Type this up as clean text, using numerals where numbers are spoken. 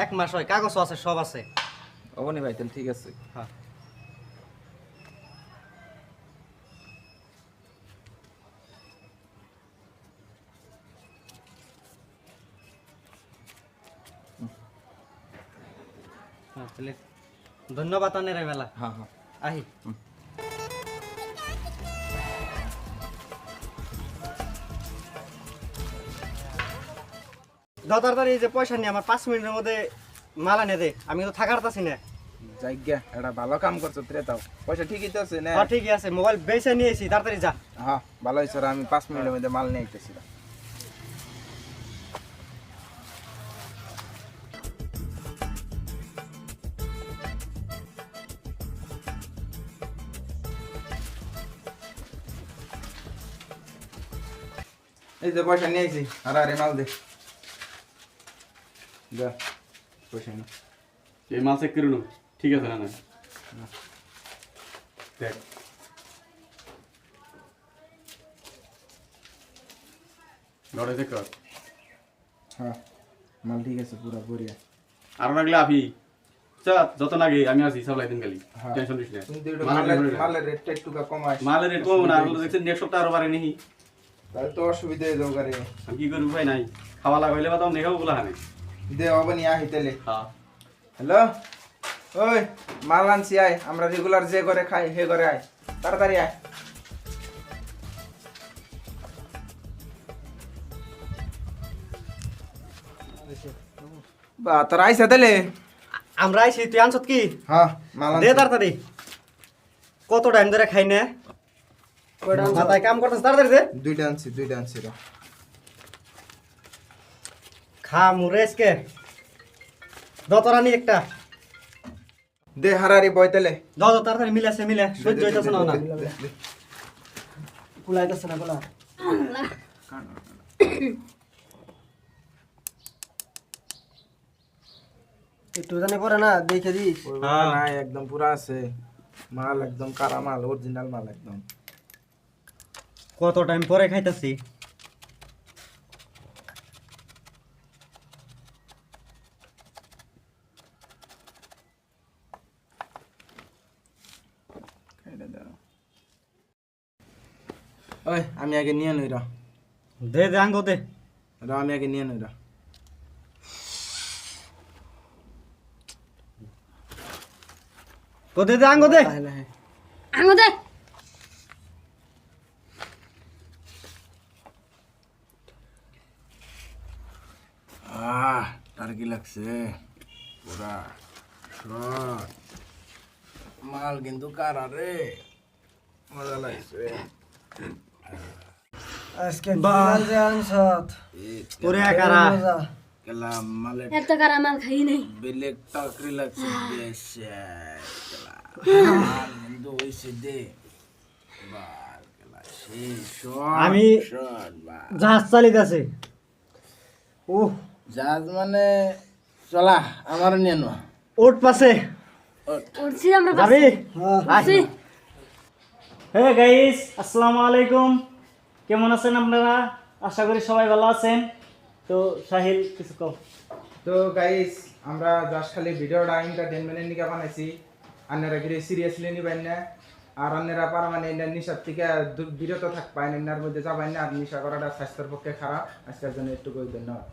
1 মাস হয়, কাগজ আছে, সব আছে। অবনি ভাই তাহলে ঠিক আছে। হ্যাঁ তাহলে ধন্যবাদ আনের মেলা। হ্যাঁ হ্যাঁ আহি তাড়াতাড়ি যে পয়সা নিয়ে আমার 5 মিনিটের মধ্যে মাল এনে দে, আমি তো থাকার তাছি না। জায়গা এটা ভালো কাম করছো রে, তাও পয়সা ঠিকই তো আছে না? হ্যাঁ ঠিকই আছে, মোবাইল বেচে নিয়েছি, তাড়াতাড়ি যা। হ্যাঁ ভালো হয়েছে, আমি 5 মিনিটের মধ্যে মাল নিয়ে আইতেছিলাম। এই যে পয়সা নিয়ে আইছি, আরে মাল দে। যা পয়সা নে। এই মাল চেক করে নাও, ঠিক আছে না? দেখ লড়াই চেক কর। হ্যাঁ মাল ঠিক আছে, পুরা বড়িয়া। আর লাগলে আফি চা যত লাগে আমি আছি, সাপ্লাই দিন খালি, টেনশন নিস না। তুমি তো মালের রেটটা একটু কমাই। মালের রেট কম না, আর দেখছেন নেক্সট সপ্তাহ আরো বাড়ে নি। তাহলে তো অসুবিধা হয়ে যাবে গাড়ি। আমি কি করি, উপায় নাই, খাওয়া লাগাইলে বা তো নেখাও বলা হানে। দে হবে নি আহি তাহলে। হ্যাঁ হ্যালো ওই মাল আনছি, আয়, আমরা রেগুলার যে করে খাই হে করে আয়, তাড়াতাড়ি আয়। বা তোর আইসা তাহলে? আমরা আইছি, তুই আনছত কি? হ্যাঁ মাল দে আনছি। তাড়াতাড়ি, কত টাইম ধরে খাই না, মাথায় কাম করতেছ, তাড়াতাড়ি দে। দুইটা আনছি রে। খা মুরেসকে দতরানি একটা দে হারারি বয় তাহলে। দাও তাড়াতাড়ি, মিলাছে মিলে সহ্য হইতাছে না না, কুলাইতাছে না কুলা। একটু জানে পরে না দেখে দি। না একদম পুরা আছে মাল, একদম কারা মাল, অরিজিনাল মাল একদম। কত টাইম পরে খাইতাছি। ওই আমি আগে নিয়ে নই রা, দে দে আঙ্গ দে। আমি আগে নিয়ে নই রা। তো দে দে আঙ্গ দে। আঙ্গো দে। টার্কি লাগছে পুরা শট। মাল কিন্তু কারা রে, মজা লাগছে। আজকে বাল যে আনছত ওরে কারা কেলা মালে এত কারা মাল খাই নাই। বেলেগ টাকরি লাগছে বেশে। কেলা মাল কিন্তু হইছে দে বাল, কেলা সেই শট। আমি শট বাল জাহাজ চালিতাছে। ও জাহাজ মানে চলা, আমার নিয়ে নো ওট পাশে উঠছি আমরা যাবি। উঠছি। হে গাইস, আসসালামু আলাইকুম, কেমন আছেন আপনারা? আশা করি সবাই ভালো আছেন। তো সাহিল কিছু কও। তো গাইস, আমরা জাস্ট খালি ভিডিওটা এন্টারটেইনমেন্টের নিকে বানাইছি, আপনারা কি সিরিয়াসলি নিবেন না, আর আপনারা পারা মানে এর নিশার থেকে বিরত থাকবেন, এর মধ্যে যাবেন না, আর নিশা করাটা স্বাস্থ্যের পক্ষে খারাপ। আজকের জন্য একটু ধন্যবাদ।